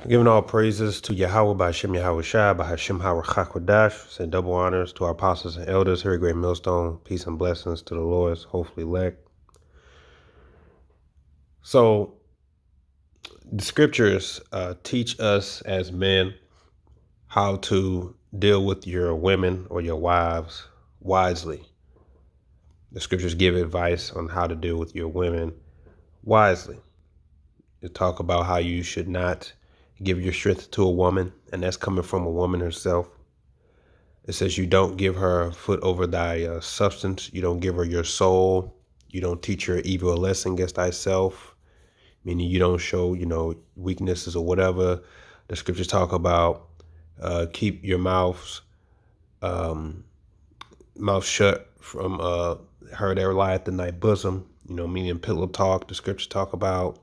Giving all praises to Yahweh by Hashem Yahweh Shai by Hashem Howard Chakwadash. Send double honors to our apostles and elders here at Great Millstone. Peace and blessings to the Lord's hopefully elect. So the scriptures teach us as men how to deal with your women or your wives wisely. The scriptures give advice on how to deal with your women wisely. They talk about how you should not give your strength to a woman, and that's coming from a woman herself. It says you don't give her a foot over thy substance. You don't give her your soul. You don't teach her evil a lesson against thyself, meaning you don't show, weaknesses or whatever. The scriptures talk about keep your mouth shut from her that lieth in thy bosom, meaning pillow talk. The scriptures talk about,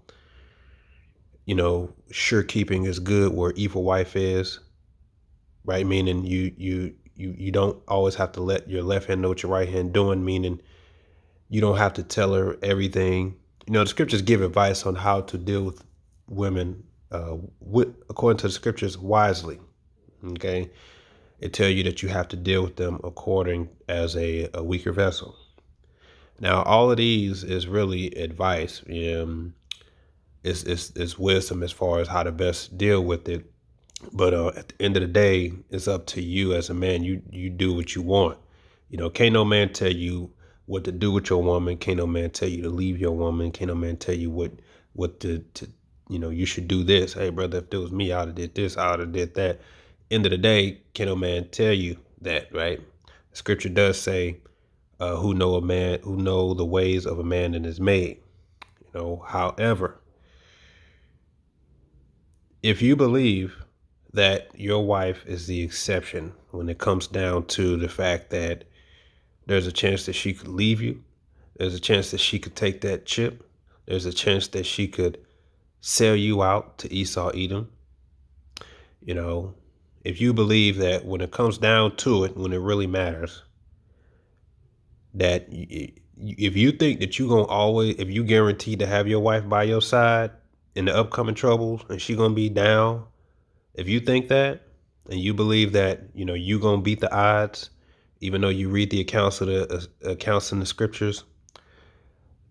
sure keeping is good where evil wife is, right? Meaning you don't always have to let your left hand know what your right hand doing, meaning you don't have to tell her everything. The scriptures give advice on how to deal with women, according to the scriptures, wisely. Okay. It tell you that you have to deal with them according as a weaker vessel. Now, all of these is really advice. It's wisdom as far as how to best deal with it. But at the end of the day, it's up to you as a man. You do what you want. Can't no man tell you what to do with your woman. Can't no man tell you to leave your woman. Can't no man tell you what to you should do this. Hey, brother, if it was me, I would have did this. I would have did that. End of the day, can't no man tell you that, right? Scripture does say, who know the ways of a man and is made. However, if you believe that your wife is the exception when it comes down to the fact that there's a chance that she could leave you, there's a chance that she could take that chip, there's a chance that she could sell you out to Esau Edom. If you believe that when it comes down to it, when it really matters, that if you think that you're going to always, if you guarantee to have your wife by your side in the upcoming troubles and she going to be down, if you think that and you believe that, you're going to beat the odds, even though you read the accounts in the scriptures,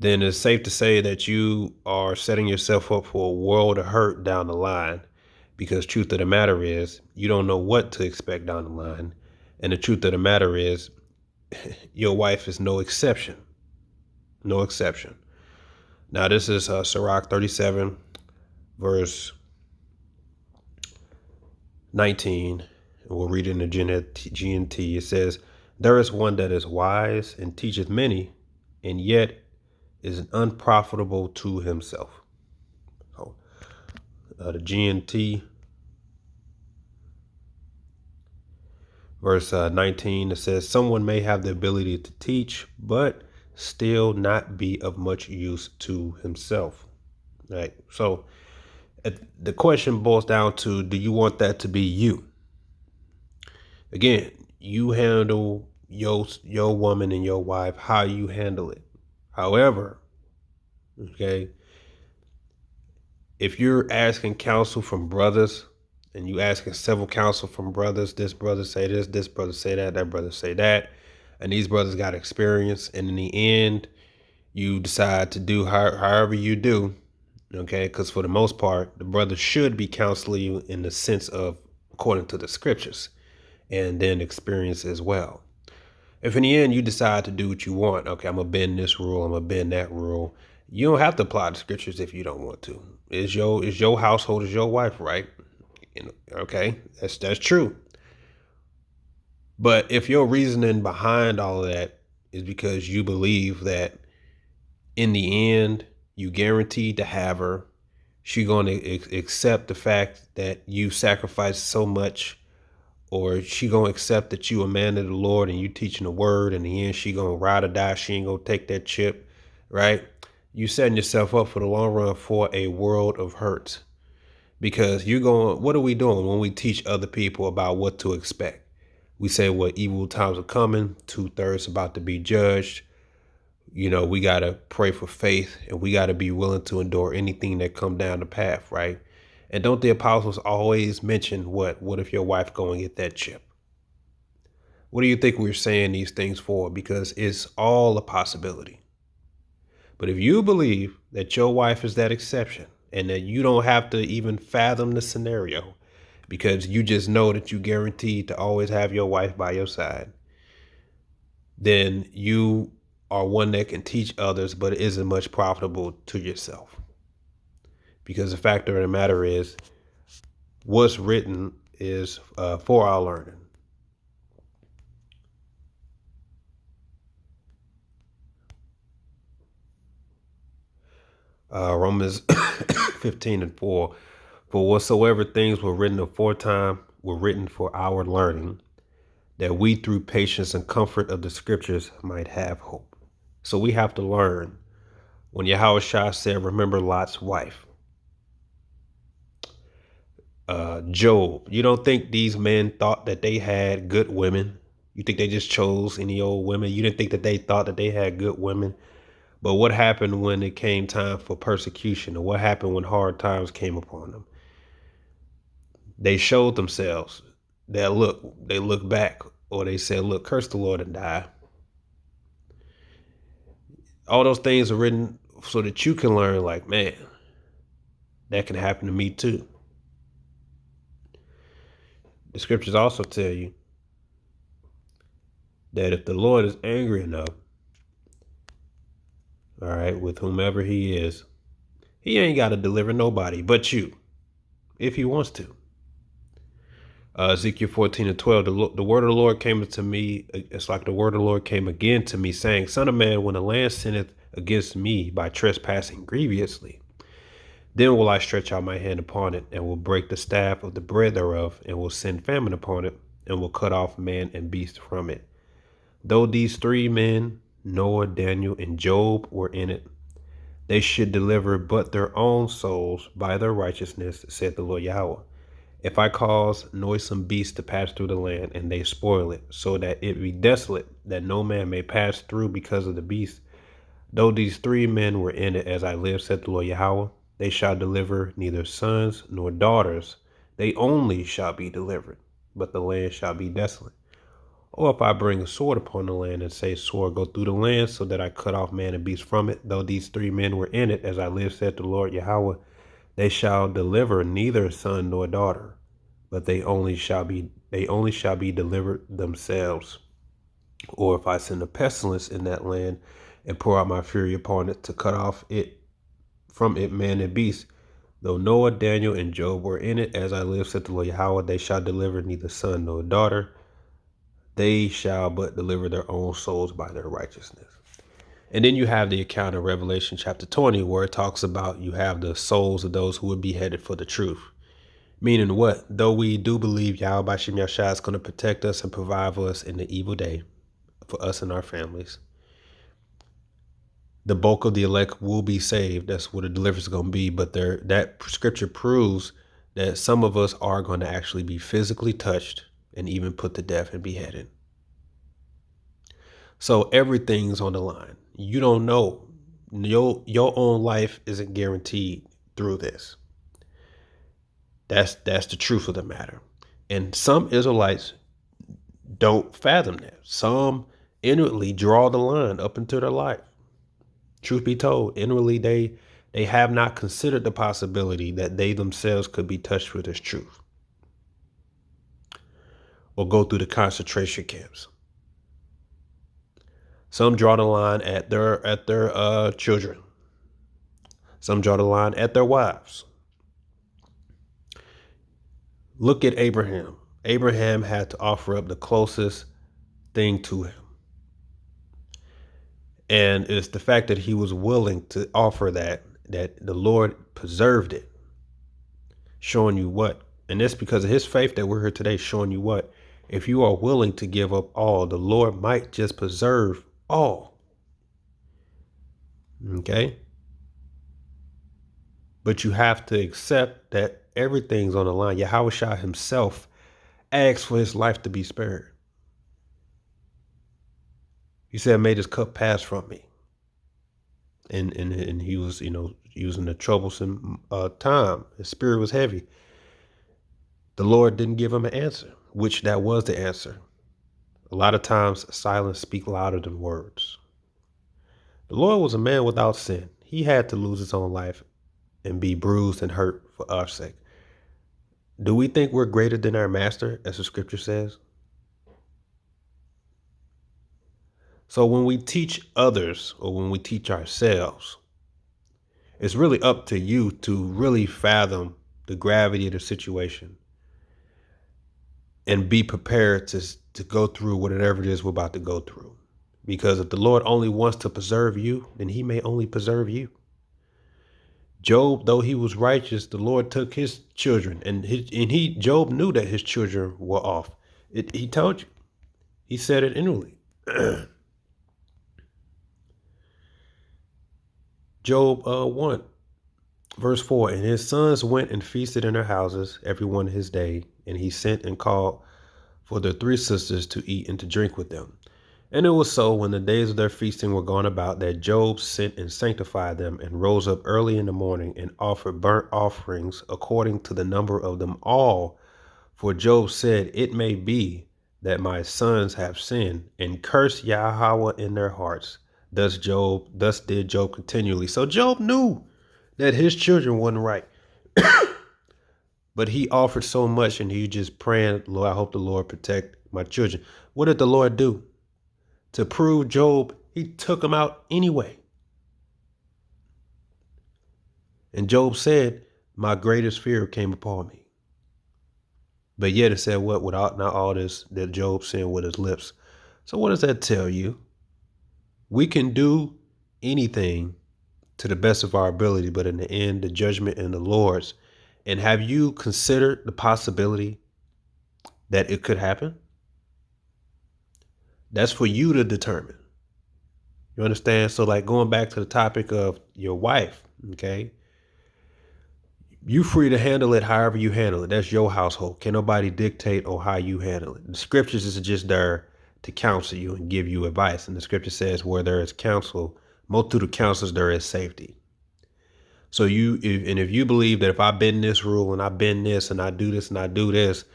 then it's safe to say that you are setting yourself up for a world of hurt down the line. Because truth of the matter is, you don't know what to expect down the line. And the truth of the matter is, your wife is no exception. No exception. Now, this is Sirach 37, verse 19. And we'll read it in the GNT. It says, there is one that is wise and teacheth many, and yet is unprofitable to himself. The GNT, verse 19, it says, someone may have the ability to teach, but still not be of much use to himself. Right. So the question boils down to, do you want that to be you? Again, you handle your woman and your wife how you handle it. However, okay, if you're asking counsel from brothers and you asking several counsel from brothers, this brother say this brother say that brother say that, and these brothers got experience, and in the end, you decide to do however you do, okay? Because for the most part, the brother should be counseling you in the sense of according to the scriptures, and then experience as well. If in the end you decide to do what you want, okay, I'm gonna bend this rule, I'm gonna bend that rule. You don't have to apply the scriptures if you don't want to. Is your household, is your wife, right? Okay, that's true. But if your reasoning behind all of that is because you believe that in the end you guaranteed to have her, she going to accept the fact that you sacrificed so much, or she going to accept that you a man of the Lord and you teaching the word, and in the end she going to ride or die, she ain't going to take that chip, right? You setting yourself up for the long run for a world of hurt. Because what are we doing when we teach other people about what to expect? We say what evil times are coming, 2/3 about to be judged. We got to pray for faith, and we got to be willing to endure anything that come down the path, right? And don't the apostles always mention what if your wife go and get that chip? What do you think we're saying these things for? Because it's all a possibility. But if you believe that your wife is that exception and that you don't have to even fathom the scenario because you just know that you guaranteed to always have your wife by your side, then you are one that can teach others, but it isn't much profitable to yourself. Because the fact of the matter is, what's written is for our learning. Romans 15:4, for whatsoever things were written aforetime were written for our learning, that we through patience and comfort of the scriptures might have hope. So we have to learn. When Yahushua said, remember Lot's wife, Job, you don't think these men thought that they had good women? You think they just chose any old women? You didn't think that they thought that they had good women? But what happened when it came time for persecution, or what happened when hard times came upon them? They showed themselves. They look back, or they said, look, curse the Lord and die. All those things are written so that you can learn, like, man, that can happen to me too. The scriptures also tell you that if the Lord is angry enough, all right, with whomever he is, he ain't got to deliver nobody but you, if he wants to. Ezekiel 14:12, the word of the Lord came to me. It's like the word of the Lord came again to me, saying, Son of man, when the land sinneth against me by trespassing grievously, then will I stretch out my hand upon it, and will break the staff of the bread thereof, and will send famine upon it, and will cut off man and beast from it. Though these three men, Noah, Daniel, and Job, were in it, they should deliver but their own souls by their righteousness, said the Lord Yahweh. If I cause noisome beasts to pass through the land, and they spoil it, so that it be desolate, that no man may pass through because of the beast, though these three men were in it, as I live, said the Lord Yahweh, they shall deliver neither sons nor daughters. They only shall be delivered, but the land shall be desolate. Or if I bring a sword upon the land, and say, sword, go through the land, so that I cut off man and beast from it, though these three men were in it, as I live, said the Lord Yahweh, they shall deliver neither son nor daughter, but they only shall be delivered themselves. Or if I send a pestilence in that land, and pour out my fury upon it, to cut off it from it man and beast, though Noah, Daniel, and Job were in it, as I live, said the Lord Yahweh, they shall deliver neither son nor daughter. They shall but deliver their own souls by their righteousness. And then you have the account in Revelation chapter 20, where it talks about you have the souls of those who would be headed for the truth. Meaning what? Though we do believe Yahweh Bashim Yahshua is going to protect us and provide for us in the evil day, for us and our families, the bulk of the elect will be saved. That's what the deliverance is going to be. But that scripture proves that some of us are going to actually be physically touched and even put to death and beheaded. So everything's on the line. You don't know. Your own life isn't guaranteed through this. That's the truth of the matter. And some Israelites don't fathom that. Some inwardly draw the line up into their life. Truth be told, inwardly they have not considered the possibility that they themselves could be touched with this truth, or go through the concentration camps. Some draw the line at their children. Some draw the line at their wives. Look at Abraham. Abraham had to offer up the closest thing to him. And it's the fact that he was willing to offer that the Lord preserved it. Showing you what? And it's because of his faith that we're here today, showing you what? If you are willing to give up all, the Lord might just preserve all. Okay? But you have to accept that everything's on the line. Yahushua himself asked for his life to be spared. He said, "May this cup pass from me." And he was, He was in a troublesome time. His spirit was heavy. The Lord didn't give him an answer, which that was the answer. A lot of times, silence speaks louder than words. The Lord was a man without sin. He had to lose his own life and be bruised and hurt for our sake. Do we think we're greater than our master, as the scripture says? So when we teach others or when we teach ourselves, it's really up to you to really fathom the gravity of the situation and be prepared to go through whatever it is we're about to go through. Because if the Lord only wants to preserve you, then he may only preserve you. Job, though he was righteous, the Lord took his children, and Job knew that his children were off. He told you. He said it inwardly. Job 1, verse 4, and his sons went and feasted in their houses, every one his day, and he sent and called for their 3 sisters to eat and to drink with them. And it was so, when the days of their feasting were gone about, that Job sent and sanctified them, and rose up early in the morning, and offered burnt offerings according to the number of them all. For Job said, it may be that my sons have sinned, and cursed Yahweh in their hearts. Thus did Job continually. So Job knew that his children wasn't right. But he offered so much, and he just praying, Lord, I hope the Lord protect my children. What did the Lord do? To prove Job, he took him out anyway. And Job said, my greatest fear came upon me. But yet it said what? Without not all this that Job said with his lips. So what does that tell you? We can do anything to the best of our ability, but in the end, the judgment in the Lord's. And have you considered the possibility that it could happen? That's for you to determine. You understand? So like going back to the topic of your wife, okay? You free to handle it however you handle it. That's your household. Can't nobody dictate on how you handle it. The scriptures is just there to counsel you and give you advice. And the scripture says where there is counsel, multitude of counselors, there is safety. So if you believe that if I bend this rule and I bend this and I do this and I do this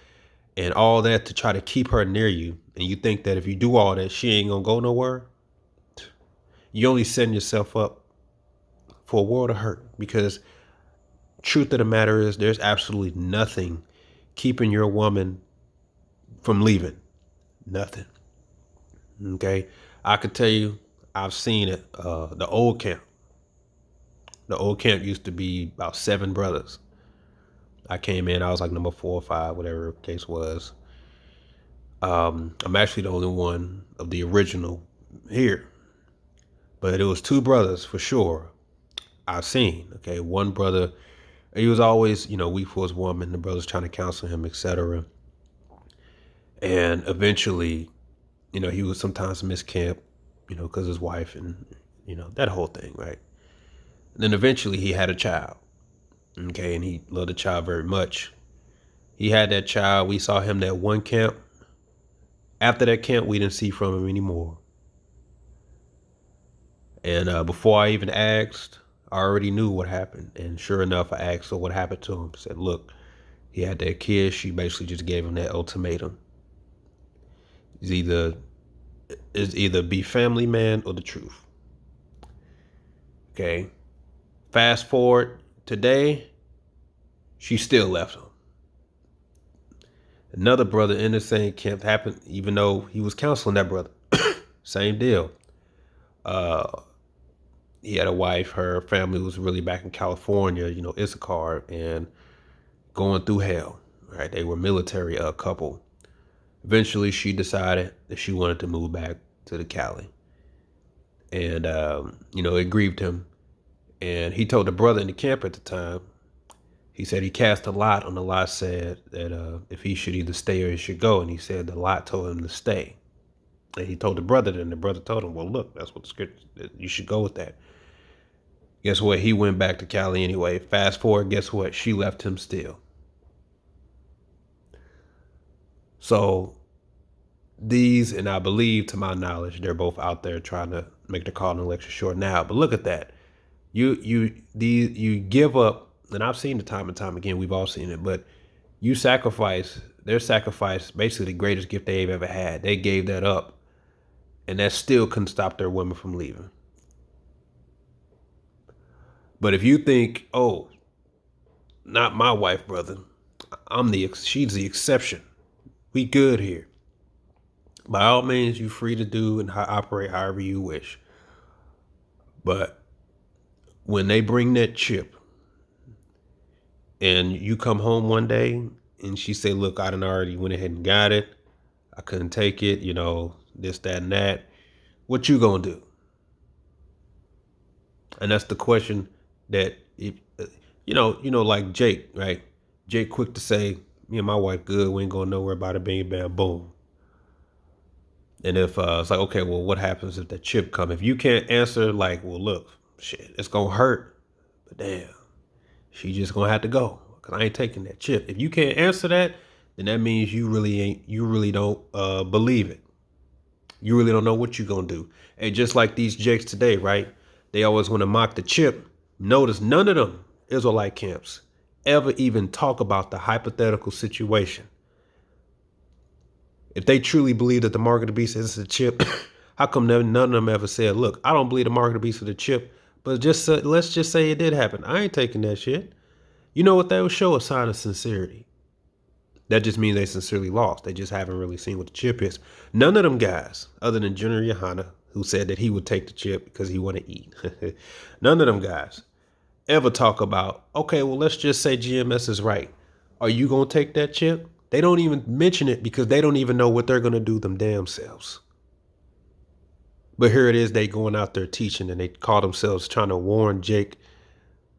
and all that to try to keep her near you, and you think that if you do all that, she ain't gonna go nowhere, you only setting yourself up for a world of hurt. Because truth of the matter is there's absolutely nothing keeping your woman from leaving. Nothing. Okay. I could tell you, I've seen it. The old camp used to be about 7 brothers. I came in, I was like number 4 or 5, whatever the case was. I'm actually the only one of the original here, but it was 2 brothers for sure I've seen. Okay. One brother, he was always, weak for his woman. The brother's trying to counsel him, etc. And eventually, he would sometimes miss camp, because his wife and, that whole thing, right? And then eventually he had a child. Okay. And he loved the child very much. He had that child. We saw him that one camp. After that camp, we didn't see from him anymore. And before I even asked, I already knew what happened. And sure enough, I asked her what happened to him. Said, look, he had that kid. She basically just gave him that ultimatum. It's either be family man or the truth. Okay. Fast forward today, she still left him. Another brother in the same camp happened, even though he was counseling that brother. Same deal. He had a wife. Her family was really back in California, Issachar, and going through hell. Right? They were military couple. Eventually, she decided that she wanted to move back to the Cali. And, it grieved him. And he told the brother in the camp at the time, he said he cast a lot, on the lot said that if he should either stay or he should go. And he said the lot told him to stay. And he told the brother that, and the brother told him, well, look, that's what the scripture, you should go with that. Guess what? He went back to Cali anyway. Fast forward, guess what? She left him still. So these, and I believe to my knowledge, they're both out there trying to make the call and election short now. But look at that. You give up, and I've seen it time and time again. We've all seen it, but you sacrifice their sacrifice, basically the greatest gift they've ever had. They gave that up, and that still couldn't stop their women from leaving. But if you think, oh, not my wife, brother, she's the exception. We good here. By all means, you free to do and operate however you wish. But when they bring that chip and you come home one day and she say, look, I done already went ahead and got it. I couldn't take it, this, that, and that. What you gonna do? And that's the question that, if, like Jake, right? Jake quick to say, me and my wife good. We ain't going nowhere about it. Bang, bam, boom. And if it's like, okay, well, what happens if that chip come? If you can't answer, like, well, look, shit, it's gonna hurt, but damn, she just gonna have to go because I ain't taking that chip. If you can't answer that, then that means you really don't believe it. You really don't know what you're gonna do. And just like these jakes today, right? They always want to mock the chip. Notice none of them Israelite camps ever even talk about the hypothetical situation. If they truly believe that the mark of the beast is a chip, how come none of them ever said, look, I don't believe the mark of the beast is a chip, but let's just say it did happen. I ain't taking that shit. You know what? That would show a sign of sincerity. That just means they sincerely lost. They just haven't really seen what the chip is. None of them guys, other than General Yohana, who said that he would take the chip because he want to eat. None of them guys ever talk about, okay, well, let's just say GMS is right. Are you going to take that chip? They don't even mention it because they don't even know what they're going to do them damn selves. But here it is, they going out there teaching, and they call themselves trying to warn Jake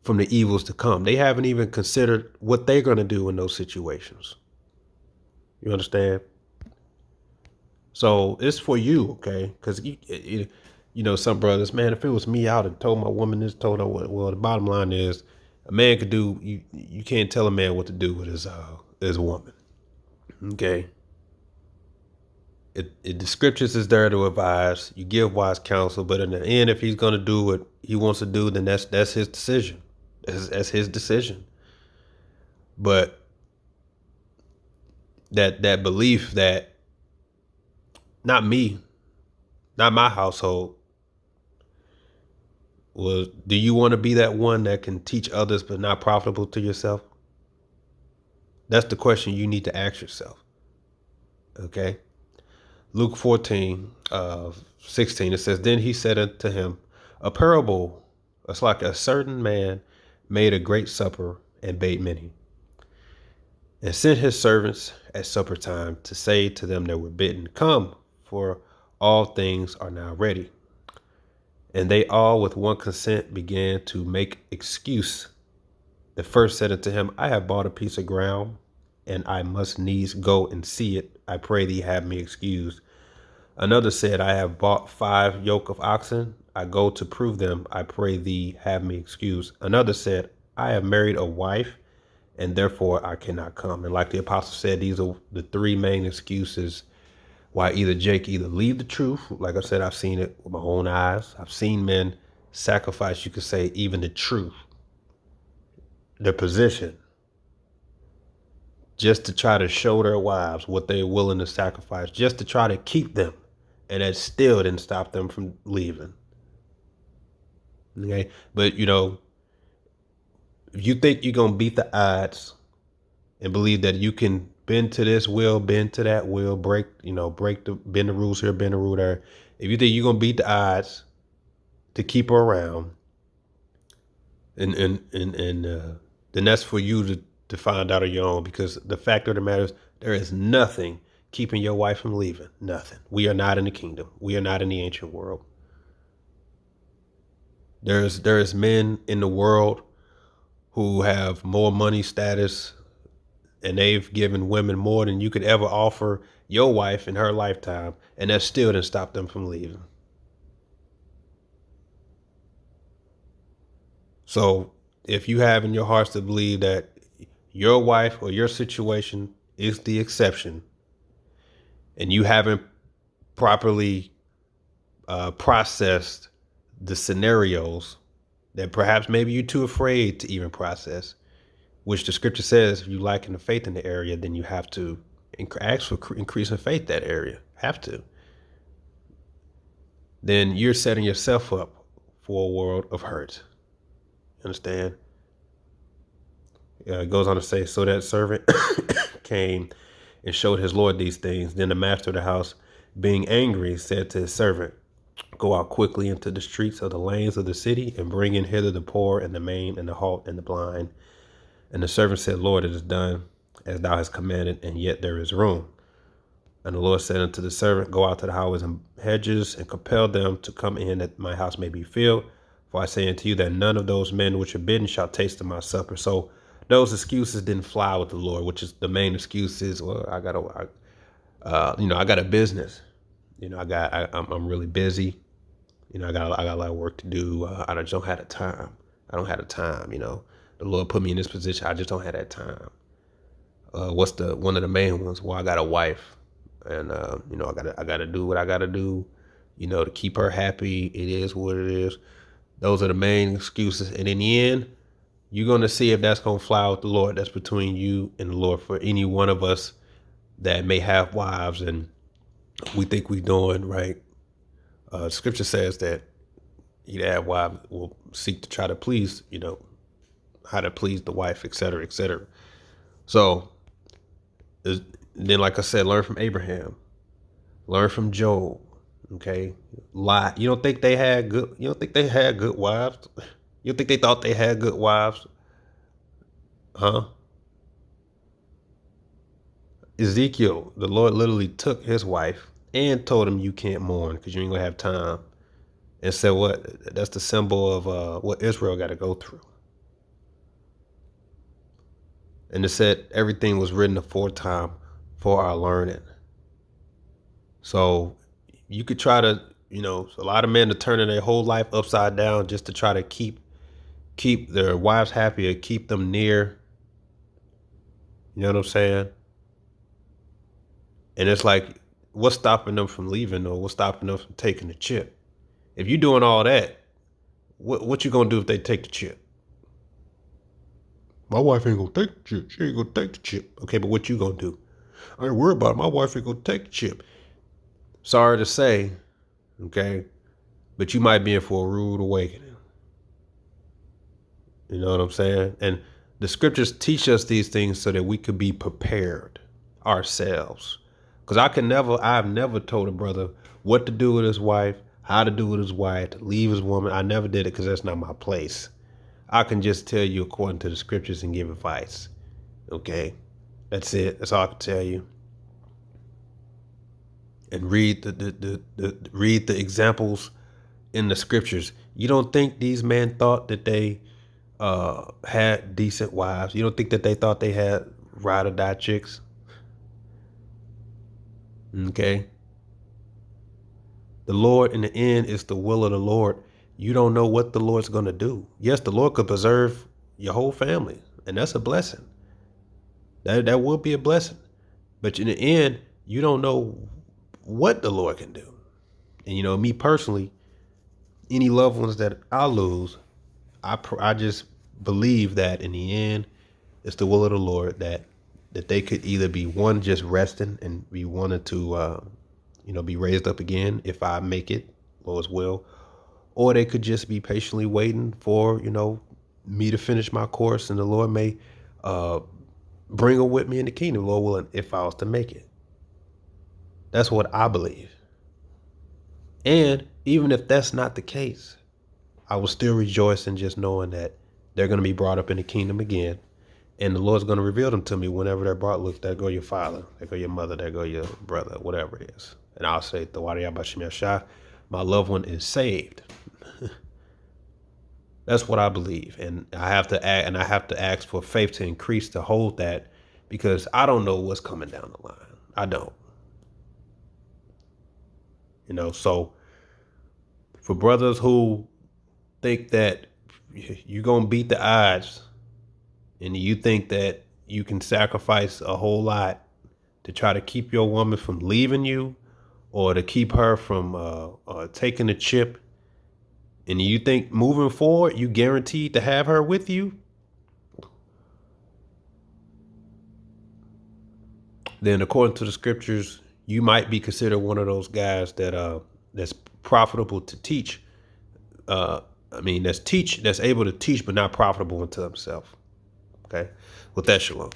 from the evils to come. They haven't even considered what they're going to do in those situations. You understand? So it's for you, okay? Because some brothers, man, if it was me, I would have told my woman this, told her what. Well, the bottom line is, a man could do. You can't tell a man what to do with his woman. Okay. The scriptures is there to advise. You give wise counsel, but in the end, if he's gonna do what he wants to do, then that's his decision. That's his decision. But that belief that not me, not my household, was, do you want to be that one that can teach others but not profitable to yourself? That's the question you need to ask yourself. Okay. Luke 14, 16, it says, then he said unto him, a parable, it's like a certain man made a great supper and bade many, and sent his servants at supper time to say to them that were bidden, come, for all things are now ready. And they all with one consent began to make excuse. The first said unto him, I have bought a piece of ground, and I must needs go and see it. I pray thee have me excused. Another said, I have bought 5 yoke of oxen. I go to prove them. I pray thee have me excused. Another said, I have married a wife, and therefore I cannot come. And like the apostle said, these are the 3 main excuses why Jake leave the truth. Like I said, I've seen it with my own eyes. I've seen men sacrifice, you could say, even the truth, their position, just to try to show their wives what they're willing to sacrifice, just to try to keep them. And that still didn't stop them from leaving. Okay. But, if you think you're going to beat the odds and believe that you can bend to this will, bend to that will, bend the rules here, bend the rule there. If you think you're going to beat the odds to keep her around, and then that's for you to find out on your own, because the fact of the matter is there is nothing keeping your wife from leaving. Nothing. We are not in the kingdom. We are not in the ancient world. There's men in the world who have more money, status, and they've given women more than you could ever offer your wife in her lifetime, and that still didn't stop them from leaving. So if you have in your hearts to believe that your wife or your situation is the exception, and you haven't properly processed the scenarios that perhaps maybe you're too afraid to even process, which the scripture says if you lacking the faith in the area, then you have to ask for increase in faith that area. Have to. Then you're setting yourself up for a world of hurt. Understand? It goes on to say, so that servant came and showed his lord these things. Then the master of the house, being angry, said to his servant, go out quickly into the streets of the lanes of the city and bring in hither the poor and the maimed and the halt and the blind. And the servant said, Lord, it is done as thou hast commanded, and yet there is room. And the Lord said unto the servant, go out to the highways and hedges and compel them to come in that my house may be filled. For I say unto you that none of those men which are bidden shall taste of my supper. So those excuses didn't fly with the Lord, which is the main excuse is, well, I got a business. I'm really busy. I got a lot of work to do. I just don't have the time. I don't have the time. The Lord put me in this position. I just don't have that time. What's one of the main ones? Well, I got a wife, and I gotta do what I gotta do, to keep her happy. It is what it is. Those are the main excuses, and in the end, you're gonna see if that's gonna fly with the Lord. That's between you and the Lord. For any one of us that may have wives and we think we're doing right, Scripture says that he that have wives will seek to try to please, how to please the wife, et cetera, et cetera. So then, like I said, learn from Abraham, learn from Job. Okay, lie. You don't think they had good? You don't think they had good wives? You don't think they thought they had good wives? Huh? Ezekiel, the Lord literally took his wife and told him you can't mourn because you ain't gonna have time. And said what? That's the symbol of what Israel got to go through. And it said everything was written aforetime for our learning. So you could try to, a lot of men are turning their whole life upside down just to try to keep their wives happy or keep them near. You know what I'm saying? And it's like, what's stopping them from leaving, or what's stopping them from taking the chip? If you're doing all that, what you gonna do if they take the chip? My wife ain't gonna take the chip. She ain't gonna take the chip. Okay, but what you gonna do? I ain't worried about it. My wife ain't gonna take the chip. Sorry to say, okay, but you might be in for a rude awakening. You know what I'm saying? And the scriptures teach us these things so that we could be prepared ourselves. Because I've never told a brother what to do with his wife, how to do with his wife, to leave his woman. I never did it because that's not my place. I can just tell you according to the scriptures and give advice. Okay? That's it. That's all I can tell you. And read the examples in the scriptures. You don't think these men thought that they had decent wives? You don't think that they thought they had ride or die chicks? Okay. The Lord in the end is the will of the Lord. You don't know what the Lord's going to do. Yes, the Lord could preserve your whole family, and that's a blessing. That will be a blessing. But in the end, you don't know what the Lord can do. And me personally, any loved ones that I lose, I just believe that in the end, it's the will of the Lord that they could either be one just resting and be wanted to be raised up again if I make it, Lord's will, or they could just be patiently waiting for me to finish my course, and the Lord may bring them with me in the kingdom, Lord willing, if I was to make it. That's what I believe. And even if that's not the case, I will still rejoice in just knowing that they're going to be brought up in the kingdom again. And the Lord's going to reveal them to me whenever they're brought. Look, there go your father, there go your mother, there go your brother, whatever it is. And I'll say, my loved one is saved. That's what I believe. And I have to ask for faith to increase to hold that, because I don't know what's coming down the line. I don't. So for brothers who think that you're going to beat the odds and you think that you can sacrifice a whole lot to try to keep your woman from leaving you or to keep her from taking the chip, and you think moving forward you guaranteed to have her with you, then according to the scriptures, you might be considered one of those guys that's profitable to teach. That's able to teach, but not profitable unto himself. Okay, with that, shalom.